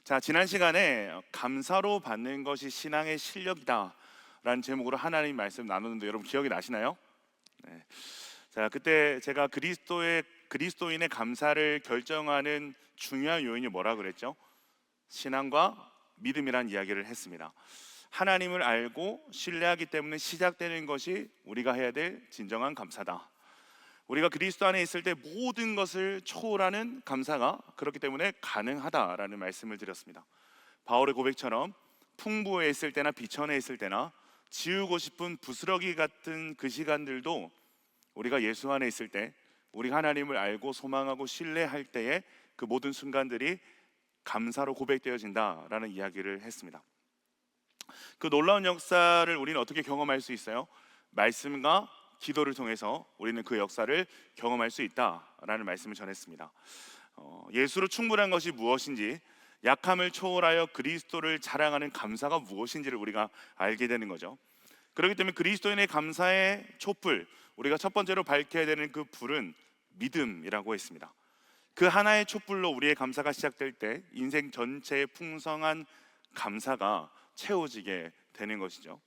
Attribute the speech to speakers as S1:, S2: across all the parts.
S1: 자, 지난 시간에 감사로 받는 것이 신앙의 실력이다 라는 제목으로 하나님 말씀 나누는데 여러분 기억이 나시나요? 네. 자, 그때 제가 그리스도인의 감사를 결정하는 중요한 요인이 뭐라 그랬죠? 신앙과 믿음이란 이야기를 했습니다. 하나님을 알고 신뢰하기 때문에 시작되는 것이 우리가 해야 될 진정한 감사다. 우리가 그리스도 안에 있을 때 모든 것을 초월하는 감사가 그렇기 때문에 가능하다라는 말씀을 드렸습니다. 바울의 고백처럼 풍부해 있을 때나 비천해 있을 때나 지우고 싶은 부스러기 같은 그 시간들도 우리가 예수 안에 있을 때, 우리가 하나님을 알고 소망하고 신뢰할 때에 그 모든 순간들이 감사로 고백되어진다라는 이야기를 했습니다. 그 놀라운 역사를 우리는 어떻게 경험할 수 있어요? 말씀과 기도를 통해서 우리는 그 역사를 경험할 수 있다라는 말씀을 전했습니다. 예수로 충분한 것이 무엇인지, 약함을 초월하여 그리스도를 자랑하는 감사가 무엇인지를 우리가 알게 되는 거죠. 그렇기 때문에 그리스도인의 감사의 촛불, 우리가 첫 번째로 밝혀야 되는 그 불은 믿음이라고 했습니다. 그 하나의 촛불로 우리의 감사가 시작될 때 인생 전체의 풍성한 감사가 채워지게 되는 것이죠.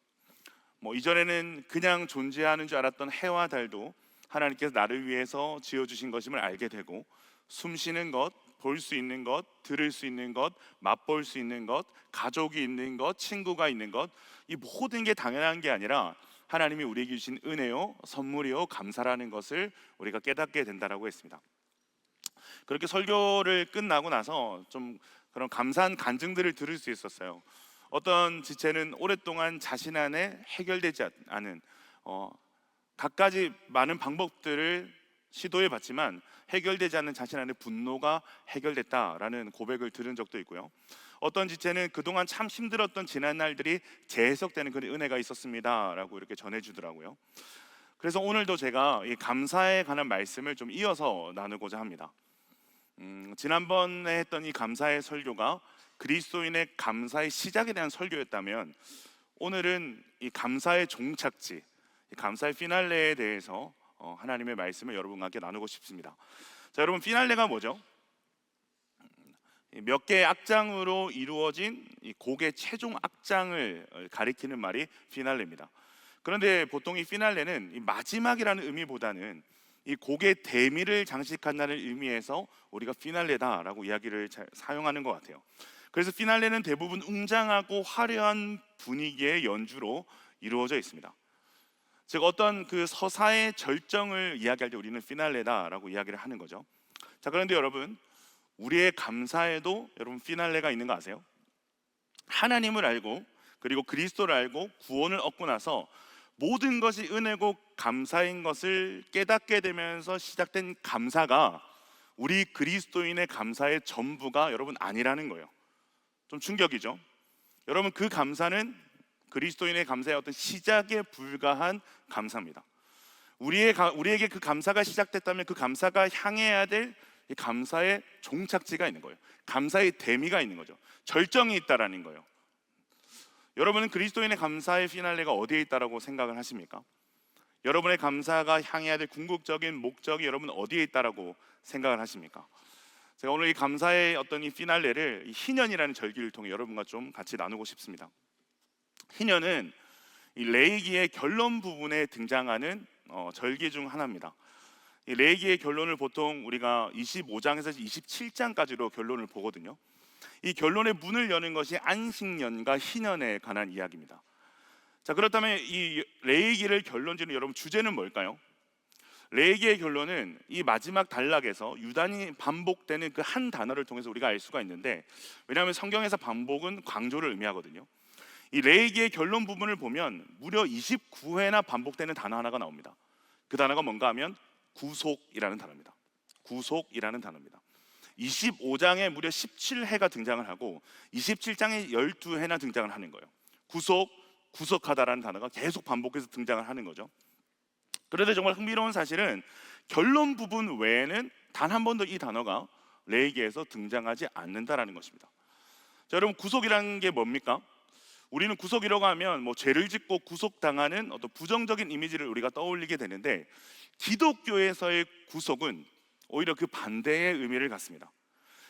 S1: 이전에는 그냥 존재하는 줄 알았던 해와 달도 하나님께서 나를 위해서 지어주신 것임을 알게 되고, 숨 쉬는 것, 볼 수 있는 것, 들을 수 있는 것, 맛볼 수 있는 것, 가족이 있는 것, 친구가 있는 것, 이 모든 게 당연한 게 아니라 하나님이 우리에게 주신 은혜요, 선물이요, 감사라는 것을 우리가 깨닫게 된다라고 했습니다. 그렇게 설교를 끝나고 나서 좀 그런 감사한 간증들을 들을 수 있었어요. 어떤 지체는 오랫동안 자신 안에 해결되지 않은 갖가지 많은 방법들을 시도해 봤지만 해결되지 않는 자신 안의 분노가 해결됐다라는 고백을 들은 적도 있고요. 어떤 지체는 그동안 참 힘들었던 지난 날들이 재해석되는 그런 은혜가 있었습니다라고 이렇게 전해주더라고요. 그래서 오늘도 제가 이 감사에 관한 말씀을 좀 이어서 나누고자 합니다. 지난번에 했던 이 감사의 설교가 그리스도인의 감사의 시작에 대한 설교였다면, 오늘은 이 감사의 종착지, 이 감사의 피날레에 대해서 하나님의 말씀을 여러분과 함께 나누고 싶습니다. 자, 여러분, 피날레가 뭐죠? 몇 개의 악장으로 이루어진 이 곡의 최종 악장을 가리키는 말이 피날레입니다. 그런데 보통 이 피날레는 이 마지막이라는 의미보다는 이 곡의 대미를 장식한다는 의미에서 우리가 피날레다라고 이야기를 사용하는 것 같아요. 그래서 피날레는 대부분 웅장하고 화려한 분위기의 연주로 이루어져 있습니다. 즉, 어떤 그 서사의 절정을 이야기할 때 우리는 피날레다라고 이야기를 하는 거죠. 자, 그런데 여러분, 우리의 감사에도 여러분 피날레가 있는 거 아세요? 하나님을 알고 그리고 그리스도를 알고 구원을 얻고 나서 모든 것이 은혜고 감사인 것을 깨닫게 되면서 시작된 감사가 우리 그리스도인의 감사의 전부가 여러분 아니라는 거예요. 좀 충격이죠. 여러분, 그 감사는 그리스도인의 감사의 어떤 시작에 불과한 감사입니다. 우리에게 그 감사가 시작됐다면 그 감사가 향해야 될 이 감사의 종착지가 있는 거예요. 감사의 대미가 있는 거죠. 절정이 있다라는 거예요. 여러분은 그리스도인의 감사의 피날레가 어디에 있다라고 생각을 하십니까? 여러분의 감사가 향해야 될 궁극적인 목적이 여러분 어디에 있다라고 생각을 하십니까? 제가 오늘 이 감사의 어떤 이 피날레를 이 희년이라는 절기를 통해 여러분과 좀 같이 나누고 싶습니다. 희년은 이 레위기의 결론 부분에 등장하는 절기 중 하나입니다. 이 레위기의 결론을 보통 우리가 25장에서 27장까지로 결론을 보거든요. 이 결론의 문을 여는 것이 안식년과 희년에 관한 이야기입니다. 자, 그렇다면 이 레위기를 결론지는 여러분 주제는 뭘까요? 레위기의 결론은 이 마지막 단락에서 유단이 반복되는 그 한 단어를 통해서 우리가 알 수가 있는데, 왜냐하면 성경에서 반복은 강조를 의미하거든요. 이 레위기의 결론 부분을 보면 무려 29회나 반복되는 단어 하나가 나옵니다. 그 단어가 뭔가 하면 구속이라는 단어입니다. 구속이라는 단어입니다. 25장에 무려 17회가 등장을 하고 27장에 12회나 등장을 하는 거예요. 구속, 구속하다라는 단어가 계속 반복해서 등장을 하는 거죠. 그런데 정말 흥미로운 사실은 결론 부분 외에는 단 한 번도 이 단어가 레위기에서 등장하지 않는다라는 것입니다. 자, 여러분, 구속이라는 게 뭡니까? 우리는 구속이라고 하면 죄를 짓고 구속당하는 어떤 부정적인 이미지를 우리가 떠올리게 되는데, 기독교에서의 구속은 오히려 그 반대의 의미를 갖습니다.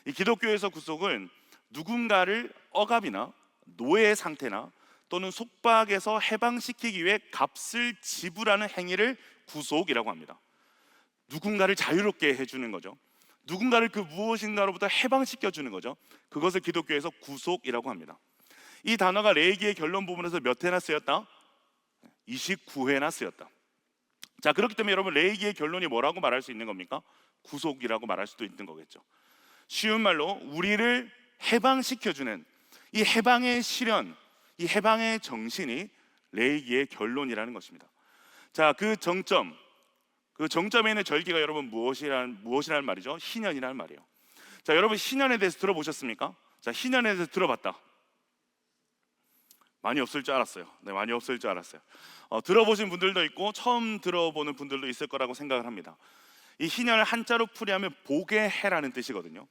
S1: 이 기독교에서 구속은 누군가를 억압이나 노예 상태나 또는 속박에서 해방시키기 위해 값을 지불하는 행위를 구속이라고 합니다. 누군가를 자유롭게 해주는 거죠. 누군가를 그 무엇인가로부터 해방시켜 주는 거죠. 그것을 기독교에서 구속이라고 합니다. 이 단어가 레위기의 결론 부분에서 몇 회나 쓰였다? 29회나 쓰였다. 자, 그렇기 때문에 여러분, 레위기의 결론이 뭐라고 말할 수 있는 겁니까? 구속이라고 말할 수도 있는 거겠죠. 쉬운 말로 우리를 해방시켜주는 이 해방의 실현, 이 해방의 정신이 레위기의 결론이라는 것입니다. 자, 그 정점에 있는 절기가 여러분 무엇이라는 말이죠? 희년이라는 말이에요. 자, 여러분 희년에 대해서 들어보셨습니까? 자, 희년에 대해서 들어봤다. 많이 없을 줄 알았어요. 네, 많이 없을 줄 알았어요. 들어보신 분들도 있고 처음 들어보는 분들도 있을 거라고 생각을 합니다. 이 희년을 한자로 풀이하면 복의 해라는 뜻이거든요.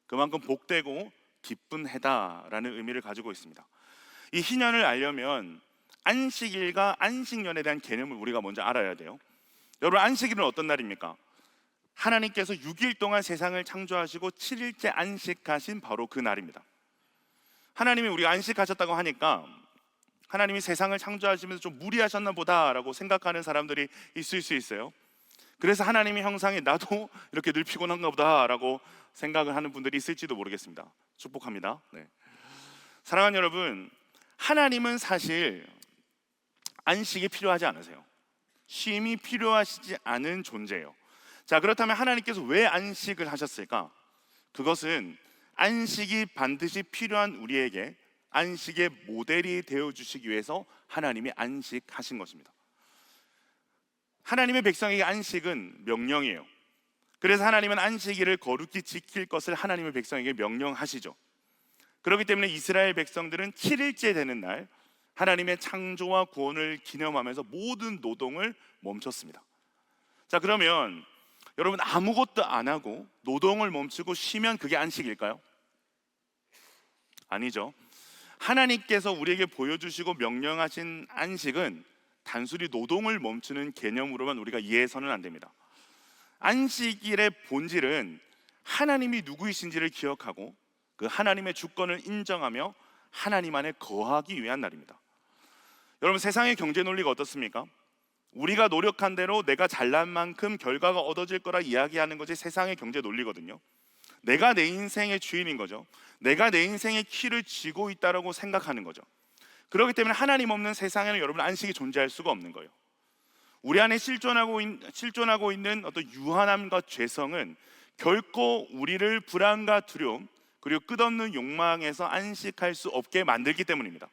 S1: 그만큼 복되고 기쁜 해다라는 의미를 가지고 있습니다. 이 희년을 알려면 안식일과 안식년에 대한 개념을 우리가 먼저 알아야 돼요. 여러분, 안식일은 어떤 날입니까? 하나님께서 6일 동안 세상을 창조하시고 7일째 안식하신 바로 그 날입니다. 하나님이 우리가 안식하셨다고 하니까 하나님이 세상을 창조하시면서 좀 무리하셨나 보다라고 생각하는 사람들이 있을 수 있어요. 그래서 하나님의 형상에 나도 이렇게 늘 피곤한가 보다라고 생각을 하는 분들이 있을지도 모르겠습니다. 축복합니다. 네. 사랑하는 여러분, 하나님은 사실 안식이 필요하지 않으세요. 쉼이 필요하시지 않은 존재예요. 자, 그렇다면 하나님께서 왜 안식을 하셨을까? 그것은 안식이 반드시 필요한 우리에게 안식의 모델이 되어주시기 위해서 하나님이 안식하신 것입니다. 하나님의 백성에게 안식은 명령이에요. 그래서 하나님은 안식일을 거룩히 지킬 것을 하나님의 백성에게 명령하시죠. 그렇기 때문에 이스라엘 백성들은 7일째 되는 날 하나님의 창조와 구원을 기념하면서 모든 노동을 멈췄습니다. 자, 그러면 여러분, 아무것도 안 하고 노동을 멈추고 쉬면 그게 안식일까요? 아니죠. 하나님께서 우리에게 보여주시고 명령하신 안식은 단순히 노동을 멈추는 개념으로만 우리가 이해해서는 안 됩니다. 안식일의 본질은 하나님이 누구이신지를 기억하고 그 하나님의 주권을 인정하며 하나님 안에 거하기 위한 날입니다. 여러분, 세상의 경제 논리가 어떻습니까? 우리가 노력한 대로 내가 잘난 만큼 결과가 얻어질 거라 이야기하는 것이 세상의 경제 논리거든요. 내가 내 인생의 주인인 거죠. 내가 내 인생의 키를 쥐고 있다라고 생각하는 거죠. 그렇기 때문에 하나님 없는 세상에는 여러분, 안식이 존재할 수가 없는 거예요. 우리 안에 실존하고 있는 어떤 유한함과 죄성은 결코 우리를 불안과 두려움 그리고 끝없는 욕망에서 안식할 수 없게 만들기 때문입니다.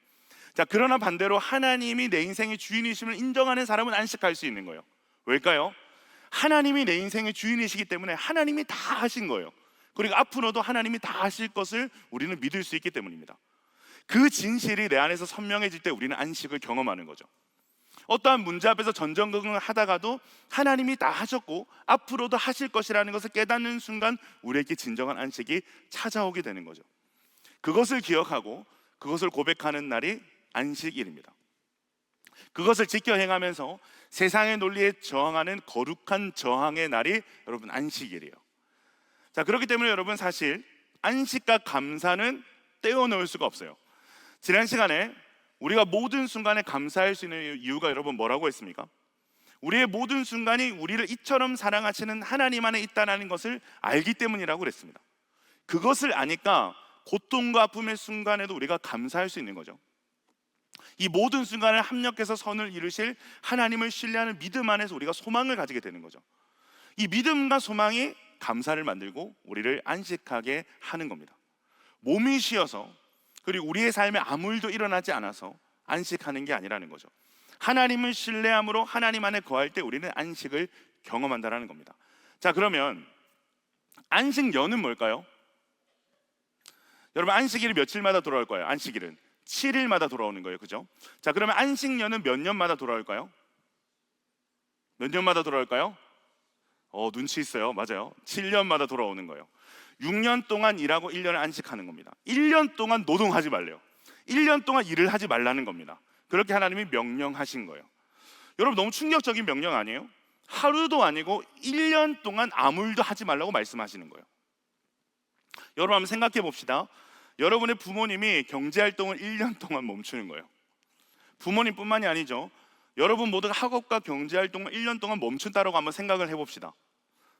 S1: 자, 그러나 반대로 하나님이 내 인생의 주인이심을 인정하는 사람은 안식할 수 있는 거예요. 왜일까요? 하나님이 내 인생의 주인이시기 때문에 하나님이 다 하신 거예요. 그리고 앞으로도 하나님이 다 하실 것을 우리는 믿을 수 있기 때문입니다. 그 진실이 내 안에서 선명해질 때 우리는 안식을 경험하는 거죠. 어떠한 문제 앞에서 전전긍긍을 하다가도 하나님이 다 하셨고 앞으로도 하실 것이라는 것을 깨닫는 순간 우리에게 진정한 안식이 찾아오게 되는 거죠. 그것을 기억하고 그것을 고백하는 날이 안식일입니다. 그것을 지켜 행하면서 세상의 논리에 저항하는 거룩한 저항의 날이 여러분, 안식일이에요. 자, 그렇기 때문에 여러분, 사실 안식과 감사는 떼어놓을 수가 없어요. 지난 시간에 우리가 모든 순간에 감사할 수 있는 이유가 여러분 뭐라고 했습니까? 우리의 모든 순간이 우리를 이처럼 사랑하시는 하나님 안에 있다는 것을 알기 때문이라고 그랬습니다. 그것을 아니까 고통과 아픔의 순간에도 우리가 감사할 수 있는 거죠. 이 모든 순간을 합력해서 선을 이루실 하나님을 신뢰하는 믿음 안에서 우리가 소망을 가지게 되는 거죠. 이 믿음과 소망이 감사를 만들고 우리를 안식하게 하는 겁니다. 몸이 쉬어서 그리고 우리의 삶에 아무 일도 일어나지 않아서 안식하는 게 아니라는 거죠. 하나님을 신뢰함으로 하나님 안에 거할 때 우리는 안식을 경험한다는 겁니다. 자, 그러면 안식년은 뭘까요? 여러분, 안식일이 며칠마다 돌아올 거예요? 안식일은 7일마다 돌아오는 거예요. 그죠? 자, 그러면 안식년은 몇 년마다 돌아올까요? 몇 년마다 돌아올까요? 눈치 있어요. 맞아요. 7년마다 돌아오는 거예요. 6년 동안 일하고 1년을 안식하는 겁니다. 1년 동안 노동하지 말래요. 1년 동안 일을 하지 말라는 겁니다. 그렇게 하나님이 명령하신 거예요. 여러분, 너무 충격적인 명령 아니에요? 하루도 아니고 1년 동안 아무 일도 하지 말라고 말씀하시는 거예요. 여러분, 한번 생각해 봅시다. 여러분의 부모님이 경제활동을 1년 동안 멈추는 거예요. 부모님뿐만이 아니죠. 여러분 모두가 학업과 경제활동을 1년 동안 멈춘다라고 한번 생각을 해봅시다.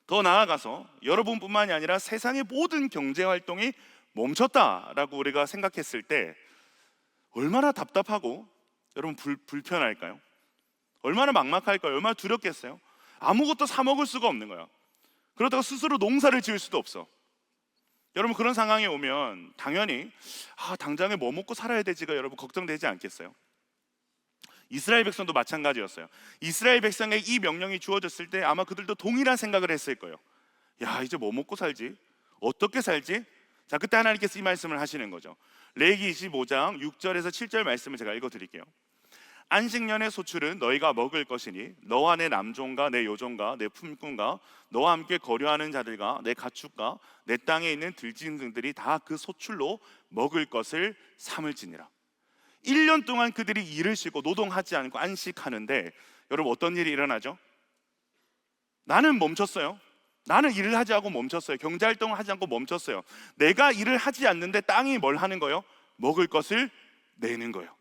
S1: 더 나아가서 여러분뿐만이 아니라 세상의 모든 경제활동이 멈췄다라고 우리가 생각했을 때 얼마나 답답하고 여러분 불편할까요? 얼마나 막막할까요? 얼마나 두렵겠어요? 아무것도 사 먹을 수가 없는 거야. 그러다가 스스로 농사를 지을 수도 없어. 여러분 그런 상황에 오면 당연히 당장에 뭐 먹고 살아야 되지가 여러분 걱정되지 않겠어요? 이스라엘 백성도 마찬가지였어요. 이스라엘 백성에게 이 명령이 주어졌을 때 아마 그들도 동일한 생각을 했을 거예요. 야, 이제 뭐 먹고 살지? 어떻게 살지? 자, 그때 하나님께서 이 말씀을 하시는 거죠. 레위기 25장 6절에서 7절 말씀을 제가 읽어드릴게요. 안식년의 소출은 너희가 먹을 것이니 너와 내 남종과 내 여종과 내 품꾼과 너와 함께 거류하는 자들과 내 가축과 내 땅에 있는 들짐승들이 다 그 소출로 먹을 것을 삼을지니라. 1년 동안 그들이 일을 쉬고 노동하지 않고 안식하는데 여러분 어떤 일이 일어나죠? 나는 멈췄어요. 나는 일을 하지 않고 멈췄어요. 경제활동을 하지 않고 멈췄어요. 내가 일을 하지 않는데 땅이 뭘 하는 거예요? 먹을 것을 내는 거예요.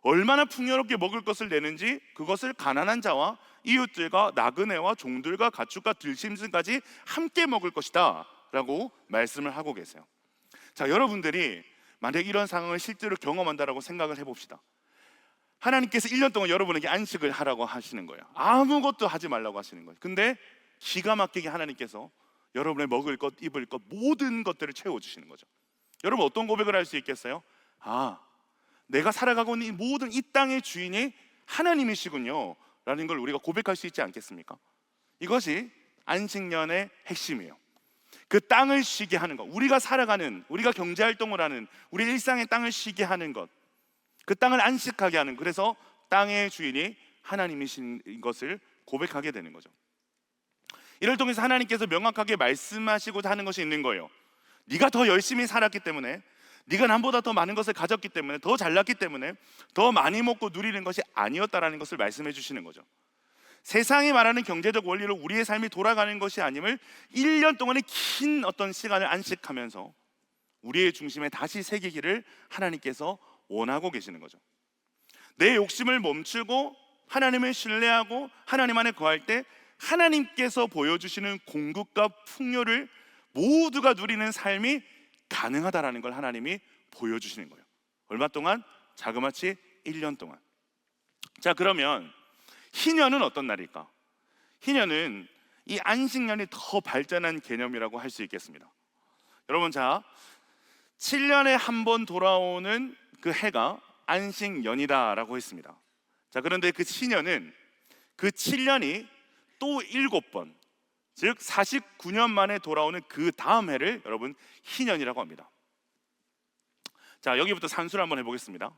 S1: 얼마나 풍요롭게 먹을 것을 내는지 그것을 가난한 자와 이웃들과 나그네와 종들과 가축과 들짐승까지 함께 먹을 것이다 라고 말씀을 하고 계세요. 자, 여러분들이 만약 이런 상황을 실제로 경험한다라고 생각을 해봅시다. 하나님께서 1년 동안 여러분에게 안식을 하라고 하시는 거예요. 아무것도 하지 말라고 하시는 거예요. 근데 기가 막히게 하나님께서 여러분의 먹을 것, 입을 것 모든 것들을 채워주시는 거죠. 여러분 어떤 고백을 할 수 있겠어요? 내가 살아가고 있는 모든 이 땅의 주인이 하나님이시군요 라는 걸 우리가 고백할 수 있지 않겠습니까? 이것이 안식년의 핵심이에요. 그 땅을 쉬게 하는 것, 우리가 살아가는, 우리가 경제활동을 하는 우리 일상의 땅을 쉬게 하는 것, 그 땅을 안식하게 하는, 그래서 땅의 주인이 하나님이신 것을 고백하게 되는 거죠. 이를 통해서 하나님께서 명확하게 말씀하시고자 하는 것이 있는 거예요. 네가 더 열심히 살았기 때문에, 네가 남보다 더 많은 것을 가졌기 때문에, 더 잘났기 때문에 더 많이 먹고 누리는 것이 아니었다라는 것을 말씀해 주시는 거죠. 세상이 말하는 경제적 원리로 우리의 삶이 돌아가는 것이 아님을 1년 동안의 긴 어떤 시간을 안식하면서 우리의 중심에 다시 새기기를 하나님께서 원하고 계시는 거죠. 내 욕심을 멈추고 하나님을 신뢰하고 하나님 안에 거할 때 하나님께서 보여주시는 공급과 풍요를 모두가 누리는 삶이 가능하다라는 걸 하나님이 보여주시는 거예요. 얼마 동안? 자그마치 1년 동안. 자, 그러면 희년은 어떤 날일까? 희년은 이 안식년이 더 발전한 개념이라고 할 수 있겠습니다. 여러분, 자, 7년에 한 번 돌아오는 그 해가 안식년이다라고 했습니다. 자, 그런데 그 희년은 그 7년이 또 7번, 즉 49년 만에 돌아오는 그 다음 해를 여러분 희년이라고 합니다. 자, 여기부터 산수를 한번 해보겠습니다.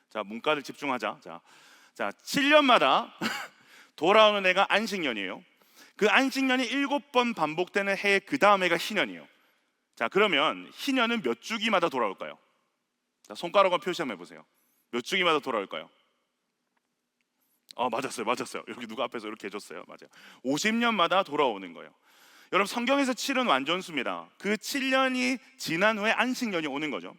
S1: 자, 문과를 집중하자. 자, 7년마다 돌아오는 해가 안식년이에요. 그 안식년이 7번 반복되는 해의 그 다음 해가 희년이에요. 자, 그러면 희년은 몇 주기마다 돌아올까요? 자, 손가락으로 표시 한번 해보세요. 몇 주기마다 돌아올까요? 맞았어요. 여기 누가 앞에서 이렇게 해줬어요. 맞아요. 50년마다 돌아오는 거예요. 여러분, 성경에서 7은 완전수입니다. 그 7년이 지난 후에 안식년이 오는 거죠.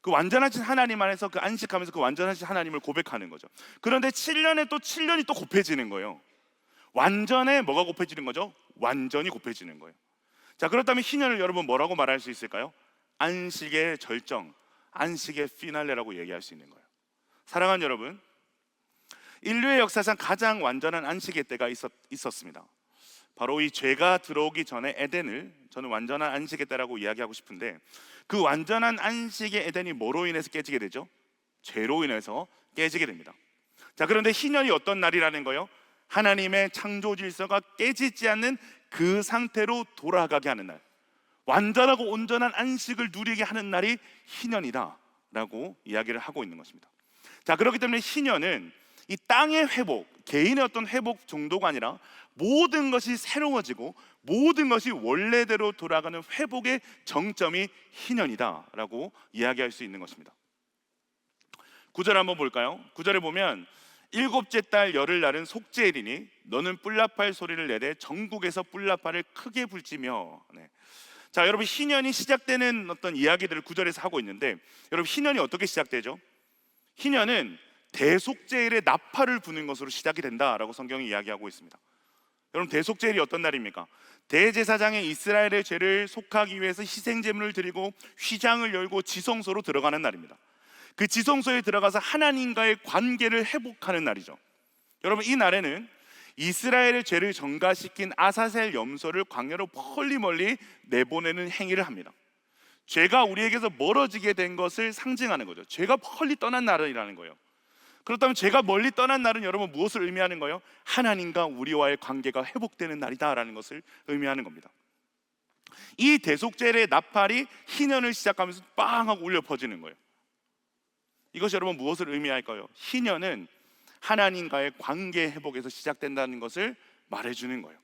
S1: 그 완전하신 하나님 안에서 그 안식하면서 그 완전하신 하나님을 고백하는 거죠. 그런데 7년에 또 7년이 또 곱해지는 거예요. 완전에 뭐가 곱해지는 거죠? 완전히 곱해지는 거예요. 자, 그렇다면 희년을 여러분 뭐라고 말할 수 있을까요? 안식의 절정, 안식의 피날레라고 얘기할 수 있는 거예요. 사랑하는 여러분, 인류의 역사상 가장 완전한 안식의 때가 있었습니다. 바로 이 죄가 들어오기 전에 에덴을 저는 완전한 안식의 때라고 이야기하고 싶은데, 그 완전한 안식의 에덴이 뭐로 인해서 깨지게 되죠? 죄로 인해서 깨지게 됩니다. 자, 그런데 희년이 어떤 날이라는 거예요? 하나님의 창조 질서가 깨지지 않는 그 상태로 돌아가게 하는 날, 완전하고 온전한 안식을 누리게 하는 날이 희년이다 라고 이야기를 하고 있는 것입니다. 자, 그렇기 때문에 희년은 이 땅의 회복, 개인의 어떤 회복 정도가 아니라 모든 것이 새로워지고 모든 것이 원래대로 돌아가는 회복의 정점이 희년이다 라고 이야기할 수 있는 것입니다. 9절 한번 볼까요? 9절에 보면 일곱째 달 열흘날은 속죄일이니 너는 뿔나팔 소리를 내되 전국에서 뿔나팔을 크게 불지며. 자, 자, 여러분 희년이 시작되는 어떤 이야기들을 구절에서 하고 있는데, 여러분 희년이 어떻게 시작되죠? 희년은 대속제일의 나팔을 부는 것으로 시작이 된다라고 성경이 이야기하고 있습니다. 여러분 대속제일이 어떤 날입니까? 대제사장이 이스라엘의 죄를 속하기 위해서 희생제물을 드리고 휘장을 열고 지성소로 들어가는 날입니다. 그 지성소에 들어가서 하나님과의 관계를 회복하는 날이죠. 여러분 이 날에는 이스라엘의 죄를 전가시킨 아사셀 염소를 광야로 멀리 내보내는 행위를 합니다. 죄가 우리에게서 멀어지게 된 것을 상징하는 거죠. 죄가 멀리 떠난 날이라는 거예요. 그렇다면 죄가 멀리 떠난 날은 여러분 무엇을 의미하는 거예요? 하나님과 우리와의 관계가 회복되는 날이다라는 것을 의미하는 겁니다. 이 대속제의 나팔이 희년을 시작하면서 빵 하고 울려 퍼지는 거예요. 이것이 여러분 무엇을 의미할까요? 희년은 하나님과의 관계 회복에서 시작된다는 것을 말해주는 거예요.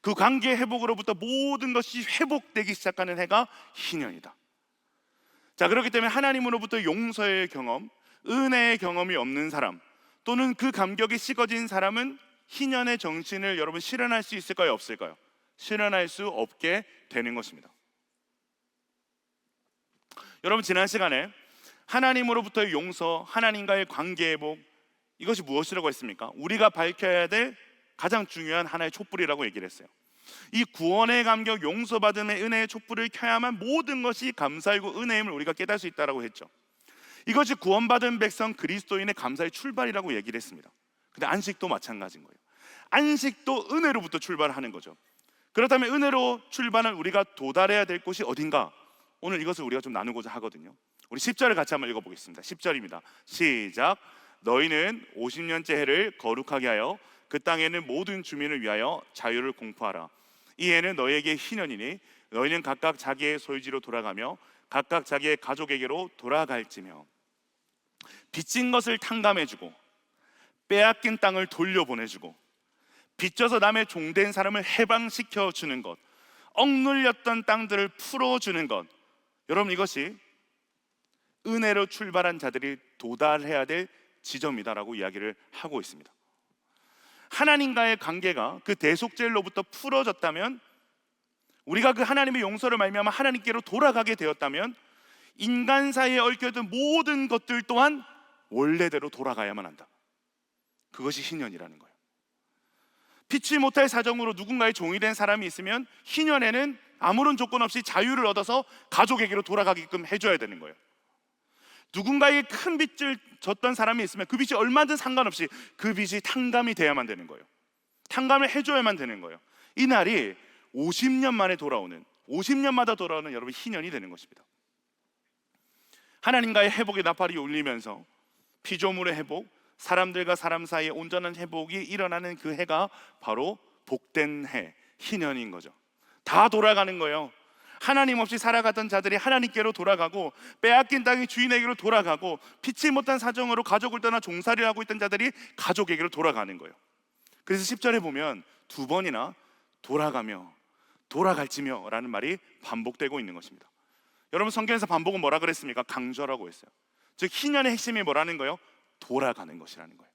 S1: 그 관계 회복으로부터 모든 것이 회복되기 시작하는 해가 희년이다. 자, 그렇기 때문에 하나님으로부터 용서의 경험, 은혜의 경험이 없는 사람, 또는 그 감격이 식어진 사람은 희년의 정신을 여러분 실현할 수 있을까요? 없을까요? 실현할 수 없게 되는 것입니다. 여러분 지난 시간에 하나님으로부터의 용서, 하나님과의 관계 회복, 이것이 무엇이라고 했습니까? 우리가 밝혀야 될 가장 중요한 하나의 촛불이라고 얘기를 했어요. 이 구원의 감격, 용서받음의 은혜의 촛불을 켜야만 모든 것이 감사이고 은혜임을 우리가 깨달을 수 있다고 했죠. 이것이 구원받은 백성 그리스도인의 감사의 출발이라고 얘기를 했습니다. 근데 안식도 마찬가지인 거예요. 안식도 은혜로부터 출발하는 거죠. 그렇다면 은혜로 출발한 우리가 도달해야 될 곳이 어딘가? 오늘 이것을 우리가 좀 나누고자 하거든요. 우리 10절을 같이 한번 읽어보겠습니다. 10절입니다. 시작. 너희는 50년째 해를 거룩하게 하여 그 땅에는 모든 주민을 위하여 자유를 공포하라. 이 해는 너희에게 희년이니 너희는 각각 자기의 소유지로 돌아가며 각각 자기의 가족에게로 돌아갈지며, 빚진 것을 탕감해주고 빼앗긴 땅을 돌려보내주고 빚져서 남의 종된 사람을 해방시켜주는 것, 억눌렸던 땅들을 풀어주는 것, 여러분 이것이 은혜로 출발한 자들이 도달해야 될 지점이다라고 이야기를 하고 있습니다. 하나님과의 관계가 그 대속죄로부터 풀어졌다면, 우리가 그 하나님의 용서를 말미암아 하나님께로 돌아가게 되었다면, 인간 사이에 얽혀있던 모든 것들 또한 원래대로 돌아가야만 한다. 그것이 희년이라는 거예요. 피치 못할 사정으로 누군가의 종이 된 사람이 있으면 희년에는 아무런 조건 없이 자유를 얻어서 가족에게로 돌아가게끔 해줘야 되는 거예요. 누군가에게 큰 빚을 졌던 사람이 있으면 그 빚이 얼마든 상관없이 그 빚이 탕감이 돼야만 되는 거예요. 탕감을 해줘야만 되는 거예요. 이 날이 50년 만에 돌아오는, 50년마다 돌아오는 여러분 희년이 되는 것입니다. 하나님과의 회복의 나팔이 울리면서 피조물의 회복, 사람들과 사람 사이의 온전한 회복이 일어나는 그 해가 바로 복된 해, 희년인 거죠. 다 돌아가는 거예요. 하나님 없이 살아갔던 자들이 하나님께로 돌아가고, 빼앗긴 땅이 주인에게로 돌아가고, 피치 못한 사정으로 가족을 떠나 종살이를 하고 있던 자들이 가족에게로 돌아가는 거예요. 그래서 10절에 보면 두 번이나 돌아가며 돌아갈지며 라는 말이 반복되고 있는 것입니다. 여러분 성경에서 반복은 뭐라 그랬습니까? 강조라고 했어요. 즉 희년의 핵심이 뭐라는 거예요? 돌아가는 것이라는 거예요.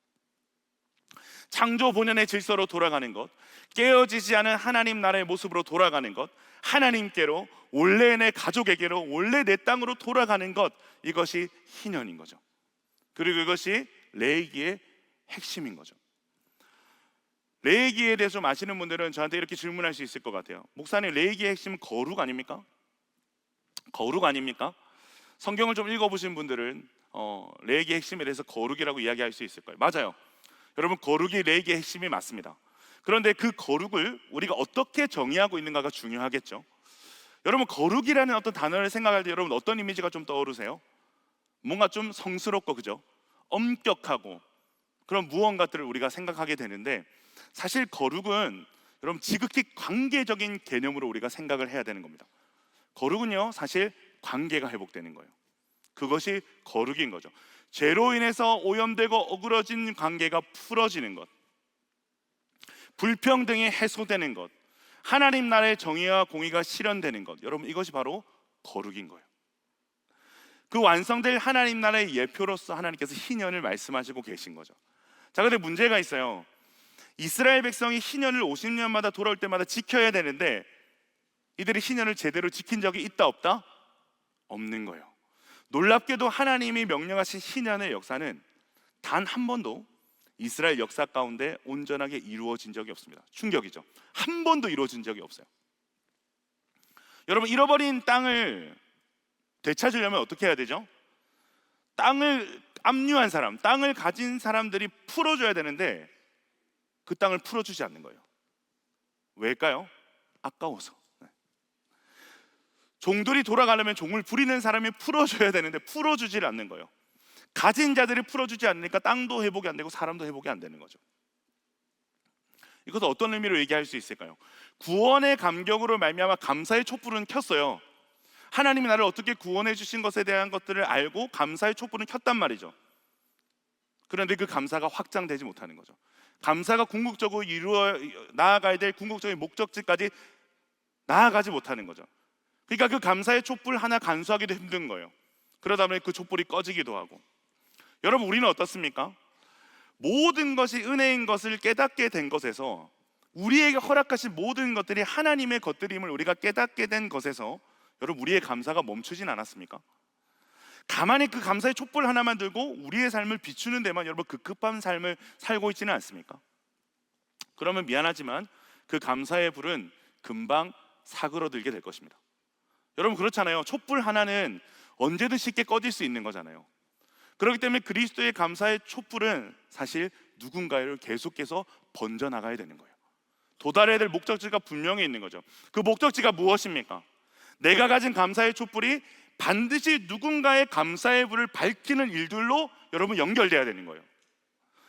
S1: 창조 본연의 질서로 돌아가는 것, 깨어지지 않은 하나님 나라의 모습으로 돌아가는 것, 하나님께로, 원래 내 가족에게로, 원래 내 땅으로 돌아가는 것, 이것이 희년인 거죠. 그리고 이것이 레위기의 핵심인 거죠. 레위기에 대해서 좀 아시는 분들은 저한테 이렇게 질문할 수 있을 것 같아요. 목사님, 레위기의 핵심은 거룩 아닙니까? 거룩 아닙니까? 성경을 좀 읽어보신 분들은 레위기의 핵심에 대해서 거룩이라고 이야기할 수 있을 거예요. 맞아요. 여러분 거룩이 레위기의 핵심이 맞습니다. 그런데 그 거룩을 우리가 어떻게 정의하고 있는가가 중요하겠죠. 여러분 거룩이라는 어떤 단어를 생각할 때 여러분 어떤 이미지가 좀 떠오르세요? 뭔가 좀 성스럽고, 그죠? 엄격하고 그런 무언가들을 우리가 생각하게 되는데, 사실 거룩은 여러분 지극히 관계적인 개념으로 우리가 생각을 해야 되는 겁니다. 거룩은요 사실 관계가 회복되는 거예요. 그것이 거룩인 거죠. 죄로 인해서 오염되고 어그러진 관계가 풀어지는 것, 불평등이 해소되는 것, 하나님 나라의 정의와 공의가 실현되는 것, 여러분 이것이 바로 거룩인 거예요. 그 완성될 하나님 나라의 예표로서 하나님께서 희년을 말씀하시고 계신 거죠. 자, 근데 문제가 있어요. 이스라엘 백성이 희년을 50년마다 돌아올 때마다 지켜야 되는데 이들이 신년을 제대로 지킨 적이 있다 없다? 없는 거예요. 놀랍게도 하나님이 명령하신 신년의 역사는 단 한 번도 이스라엘 역사 가운데 온전하게 이루어진 적이 없습니다. 충격이죠. 한 번도 이루어진 적이 없어요. 여러분, 잃어버린 땅을 되찾으려면 어떻게 해야 되죠? 땅을 압류한 사람, 땅을 가진 사람들이 풀어줘야 되는데 그 땅을 풀어주지 않는 거예요. 왜일까요? 아까워서. 종들이 돌아가려면 종을 부리는 사람이 풀어줘야 되는데 풀어주질 않는 거예요. 가진 자들이 풀어주지 않으니까 땅도 회복이 안 되고 사람도 회복이 안 되는 거죠. 이것은 어떤 의미로 얘기할 수 있을까요? 구원의 감격으로 말미암아 감사의 촛불은 켰어요. 하나님이 나를 어떻게 구원해 주신 것에 대한 것들을 알고 감사의 촛불은 켰단 말이죠. 그런데 그 감사가 확장되지 못하는 거죠. 감사가 궁극적으로 나아가야 될 궁극적인 목적지까지 나아가지 못하는 거죠. 그러니까 그 감사의 촛불 하나 간수하기도 힘든 거예요. 그러다 보니 그 촛불이 꺼지기도 하고. 여러분, 우리는 어떻습니까? 모든 것이 은혜인 것을 깨닫게 된 것에서, 우리에게 허락하신 모든 것들이 하나님의 것들임을 우리가 깨닫게 된 것에서, 여러분, 우리의 감사가 멈추진 않았습니까? 가만히 그 감사의 촛불 하나만 들고 우리의 삶을 비추는 데만 여러분 급급한 삶을 살고 있지는 않습니까? 그러면 미안하지만 그 감사의 불은 금방 사그러들게 될 것입니다. 여러분, 그렇잖아요. 촛불 하나는 언제든 쉽게 꺼질 수 있는 거잖아요. 그렇기 때문에 그리스도의 감사의 촛불은 사실 누군가를 계속해서 번져나가야 되는 거예요. 도달해야 될 목적지가 분명히 있는 거죠. 그 목적지가 무엇입니까? 내가 가진 감사의 촛불이 반드시 누군가의 감사의 불을 밝히는 일들로 여러분 연결돼야 되는 거예요.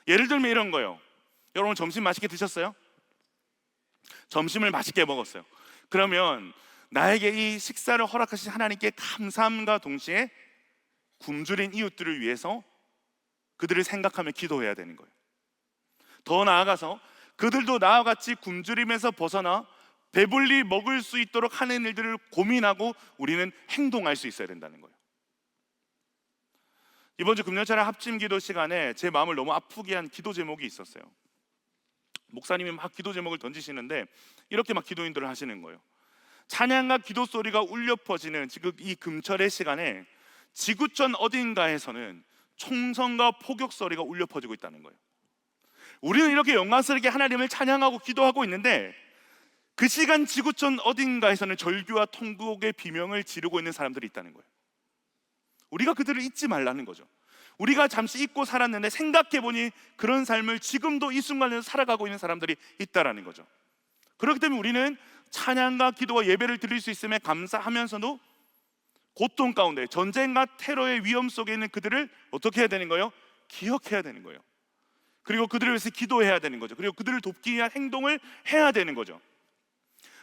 S1: 예를 들면 이런 거예요. 여러분, 점심 맛있게 드셨어요? 점심을 맛있게 먹었어요. 그러면 나에게 이 식사를 허락하신 하나님께 감사함과 동시에 굶주린 이웃들을 위해서 그들을 생각하며 기도해야 되는 거예요. 더 나아가서 그들도 나와 같이 굶주림에서 벗어나 배불리 먹을 수 있도록 하는 일들을 고민하고 우리는 행동할 수 있어야 된다는 거예요. 이번 주 금요철 합심 기도 시간에 제 마음을 너무 아프게 한 기도 제목이 있었어요. 목사님이 막 기도 제목을 던지시는데 이렇게 막 기도 인도를 하시는 거예요. 찬양과 기도 소리가 울려 퍼지는 지금 이 금철의 시간에 지구촌 어딘가에서는 총성과 포격 소리가 울려 퍼지고 있다는 거예요. 우리는 이렇게 영광스럽게 하나님을 찬양하고 기도하고 있는데 그 시간 지구촌 어딘가에서는 절규와 통곡의 비명을 지르고 있는 사람들이 있다는 거예요. 우리가 그들을 잊지 말라는 거죠. 우리가 잠시 잊고 살았는데 생각해보니 그런 삶을 지금도 이 순간에서 살아가고 있는 사람들이 있다라는 거죠. 그렇기 때문에 우리는 찬양과 기도와 예배를 드릴 수 있음에 감사하면서도 고통 가운데 전쟁과 테러의 위험 속에 있는 그들을 어떻게 해야 되는 거예요? 기억해야 되는 거예요. 그리고 그들을 위해서 기도해야 되는 거죠. 그리고 그들을 돕기 위한 행동을 해야 되는 거죠.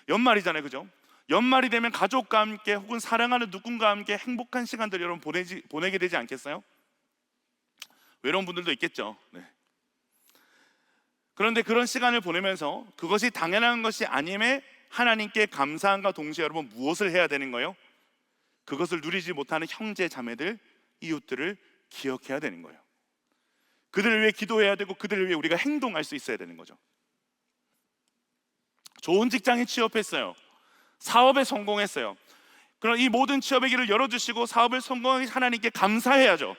S1: 연말이잖아요, 그죠? 연말이 되면 가족과 함께 혹은 사랑하는 누군가와 함께 행복한 시간들을 여러분 보내게 되지 않겠어요? 외로운 분들도 있겠죠. 네. 그런데 그런 시간을 보내면서 그것이 당연한 것이 아님에 하나님께 감사함과 동시에 여러분 무엇을 해야 되는 거예요? 그것을 누리지 못하는 형제 자매들, 이웃들을 기억해야 되는 거예요. 그들을 위해 기도해야 되고 그들을 위해 우리가 행동할 수 있어야 되는 거죠. 좋은 직장에 취업했어요. 사업에 성공했어요. 그럼 이 모든 취업의 길을 열어주시고 사업을 성공하게 하나님께 감사해야죠.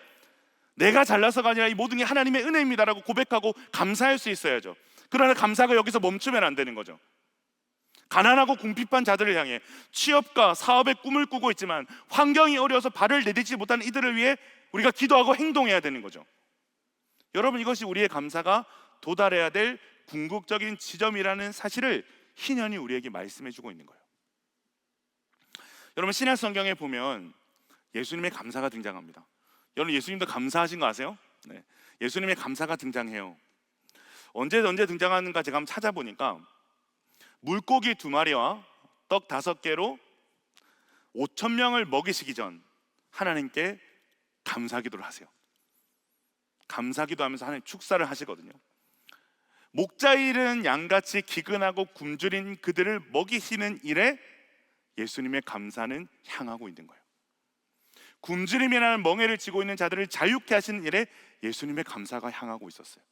S1: 내가 잘나서가 아니라 이 모든 게 하나님의 은혜입니다라고 고백하고 감사할 수 있어야죠. 그러나 감사가 여기서 멈추면 안 되는 거죠. 가난하고 궁핍한 자들을 향해 취업과 사업의 꿈을 꾸고 있지만 환경이 어려워서 발을 내딛지 못하는 이들을 위해 우리가 기도하고 행동해야 되는 거죠. 여러분, 이것이 우리의 감사가 도달해야 될 궁극적인 지점이라는 사실을 희년이 우리에게 말씀해 주고 있는 거예요. 여러분, 신약 성경에 보면 예수님의 감사가 등장합니다. 여러분, 예수님도 감사하신 거 아세요? 네. 예수님의 감사가 등장해요. 언제 등장하는가 제가 한번 찾아보니까 물고기 2마리와 떡 5개로 5,000명을 먹이시기 전 하나님께 감사기도를 하세요. 감사기도 하면서 하나님 축사를 하시거든요. 목자 잃은 양같이 기근하고 굶주린 그들을 먹이시는 일에 예수님의 감사는 향하고 있는 거예요. 굶주림이라는 멍에를 지고 있는 자들을 자유케 하시는 일에 예수님의 감사가 향하고 있었어요.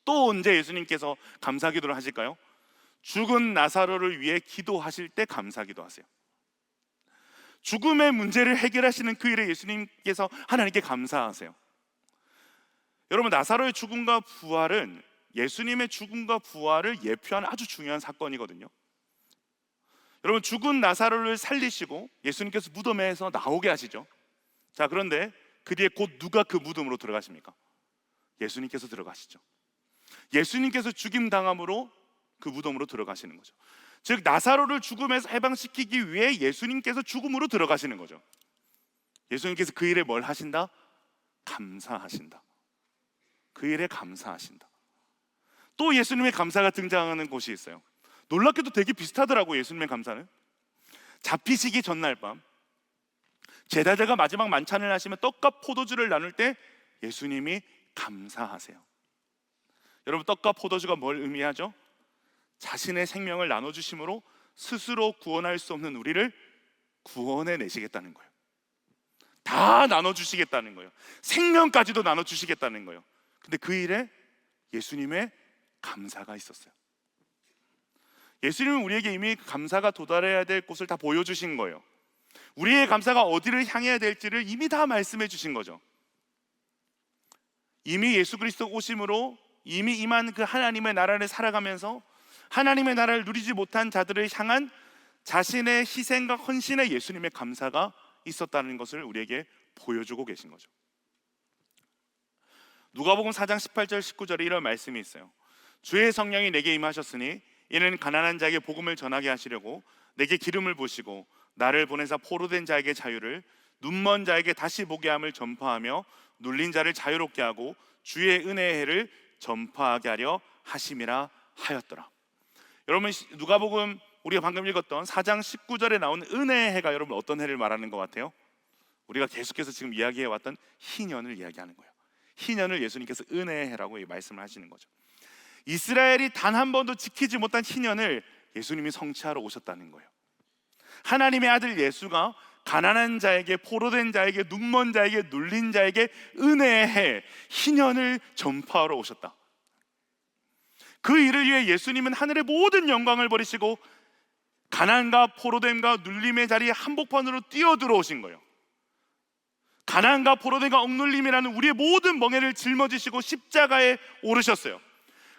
S1: 또 언제 예수님께서 감사기도를 하실까요? 죽은 나사로를 위해 기도하실 때 감사 기도하세요. 죽음의 문제를 해결하시는 그 일에 예수님께서 하나님께 감사하세요. 여러분, 나사로의 죽음과 부활은 예수님의 죽음과 부활을 예표하는 아주 중요한 사건이거든요. 여러분, 죽은 나사로를 살리시고 예수님께서 무덤에서 나오게 하시죠. 자, 그런데 그 뒤에 곧 누가 그 무덤으로 들어가십니까? 예수님께서 들어가시죠. 예수님께서 죽임 당함으로 그 무덤으로 들어가시는 거죠. 즉, 나사로를 죽음에서 해방시키기 위해 예수님께서 죽음으로 들어가시는 거죠. 예수님께서 그 일에 뭘 하신다? 감사하신다. 그 일에 감사하신다. 또 예수님의 감사가 등장하는 곳이 있어요. 놀랍게도 되게 비슷하더라고요. 예수님의 감사는 잡히시기 전날 밤 제자들과 마지막 만찬을 하시면 떡과 포도주를 나눌 때 예수님이 감사하세요. 여러분, 떡과 포도주가 뭘 의미하죠? 자신의 생명을 나눠주심으로 스스로 구원할 수 없는 우리를 구원해 내시겠다는 거예요. 다 나눠주시겠다는 거예요. 생명까지도 나눠주시겠다는 거예요. 근데 그 일에 예수님의 감사가 있었어요. 예수님은 우리에게 이미 감사가 도달해야 될 곳을 다 보여주신 거예요. 우리의 감사가 어디를 향해야 될지를 이미 다 말씀해 주신 거죠. 이미 예수 그리스도 오심으로 이미 임한 그 하나님의 나라를 살아가면서 하나님의 나라를 누리지 못한 자들을 향한 자신의 희생과 헌신에 예수님의 감사가 있었다는 것을 우리에게 보여주고 계신 거죠. 누가복음 4장 18절 19절에 이런 말씀이 있어요. 주의 성령이 내게 임하셨으니 이는 가난한 자에게 복음을 전하게 하시려고 내게 기름을 부으시고 나를 보내사 포로된 자에게 자유를, 눈먼 자에게 다시 보게 함을 전파하며 눌린 자를 자유롭게 하고 주의 은혜의 해를 전파하게 하려 하심이라 하였더라. 여러분, 누가복음 우리가 방금 읽었던 4장 19절에 나온 은혜의 해가 여러분 어떤 해를 말하는 것 같아요? 우리가 계속해서 지금 이야기해왔던 희년을 이야기하는 거예요. 희년을 예수님께서 은혜의 해라고 말씀을 하시는 거죠. 이스라엘이 단 한 번도 지키지 못한 희년을 예수님이 성취하러 오셨다는 거예요. 하나님의 아들 예수가 가난한 자에게, 포로된 자에게, 눈먼 자에게, 눌린 자에게 은혜의 해, 희년을 전파하러 오셨다. 그 일을 위해 예수님은 하늘의 모든 영광을 버리시고 가난과 포로됨과 눌림의 자리에 한복판으로 뛰어들어오신 거예요. 가난과 포로됨과 억눌림이라는 우리의 모든 멍에를 짊어지시고 십자가에 오르셨어요.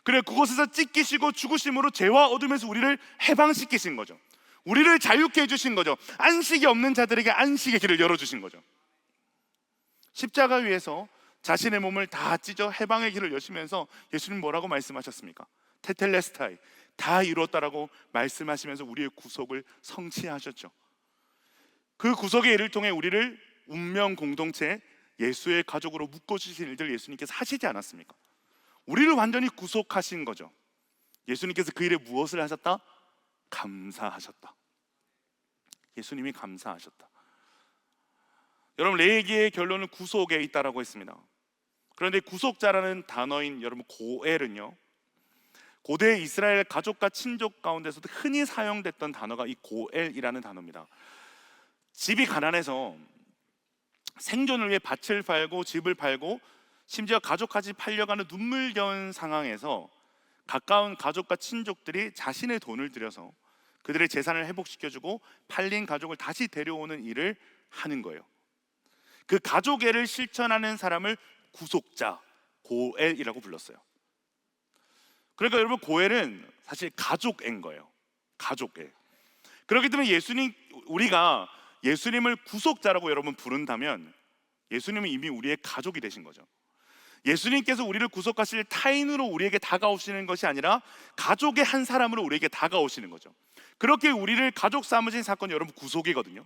S1: 그래, 그곳에서 찢기시고 죽으심으로 죄와 어둠에서 우리를 해방시키신 거죠. 우리를 자유케 해주신 거죠. 안식이 없는 자들에게 안식의 길을 열어주신 거죠. 십자가 위에서 자신의 몸을 다 찢어 해방의 길을 여시면서 예수님 뭐라고 말씀하셨습니까? 테텔레스타이, 다 이루었다라고 말씀하시면서 우리의 구속을 성취하셨죠. 그 구속의 일을 통해 우리를 운명 공동체 예수의 가족으로 묶어주신 일들 예수님께서 하시지 않았습니까? 우리를 완전히 구속하신 거죠. 예수님께서 그 일에 무엇을 하셨다? 감사하셨다. 예수님이 감사하셨다. 여러분, 레위기의 결론은 구속에 있다라고 했습니다. 그런데 구속자라는 단어인 여러분 고엘은요, 고대 이스라엘 가족과 친족 가운데서도 흔히 사용됐던 단어가 이 고엘이라는 단어입니다. 집이 가난해서 생존을 위해 밭을 팔고 집을 팔고 심지어 가족까지 팔려가는 눈물겨운 상황에서 가까운 가족과 친족들이 자신의 돈을 들여서 그들의 재산을 회복시켜주고 팔린 가족을 다시 데려오는 일을 하는 거예요. 그 가족애를 실천하는 사람을 구속자, 고엘이라고 불렀어요. 그러니까 여러분, 고엘은 사실 가족애인 거예요. 가족애. 그렇기 때문에 우리가 예수님을 구속자라고 여러분 부른다면 예수님은 이미 우리의 가족이 되신 거죠. 예수님께서 우리를 구속하실 타인으로 우리에게 다가오시는 것이 아니라 가족의 한 사람으로 우리에게 다가오시는 거죠. 그렇게 우리를 가족 삼으신 사건이 여러분 구속이거든요.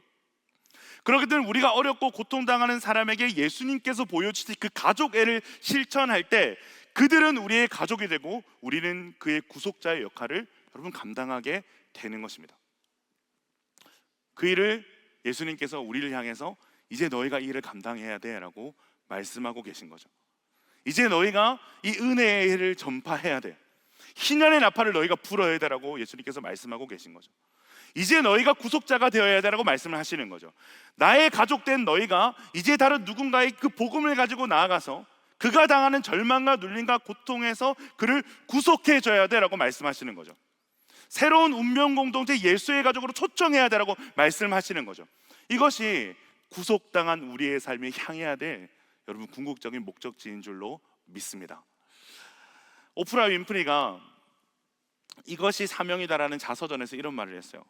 S1: 그렇기 때문에 우리가 어렵고 고통당하는 사람에게 예수님께서 보여주신 그 가족애를 실천할 때 그들은 우리의 가족이 되고 우리는 그의 구속자의 역할을 여러분 감당하게 되는 것입니다. 그 일을 예수님께서 우리를 향해서 이제 너희가 이 일을 감당해야 돼 라고 말씀하고 계신 거죠. 이제 너희가 이 은혜의 일을 전파해야 돼, 희년의 나팔을 너희가 불어야 되라고 예수님께서 말씀하고 계신 거죠. 이제 너희가 구속자가 되어야 되라고 말씀을 하시는 거죠. 나의 가족된 너희가 이제 다른 누군가의 그 복음을 가지고 나아가서 그가 당하는 절망과 눌림과 고통에서 그를 구속해 줘야 되라고 말씀하시는 거죠. 새로운 운명 공동체 예수의 가족으로 초청해야 되라고 말씀하시는 거죠. 이것이 구속당한 우리의 삶이 향해야 될 여러분 궁극적인 목적지인 줄로 믿습니다. 오프라 윈프리가 이것이 사명이다라는 자서전에서 이런 말을 했어요.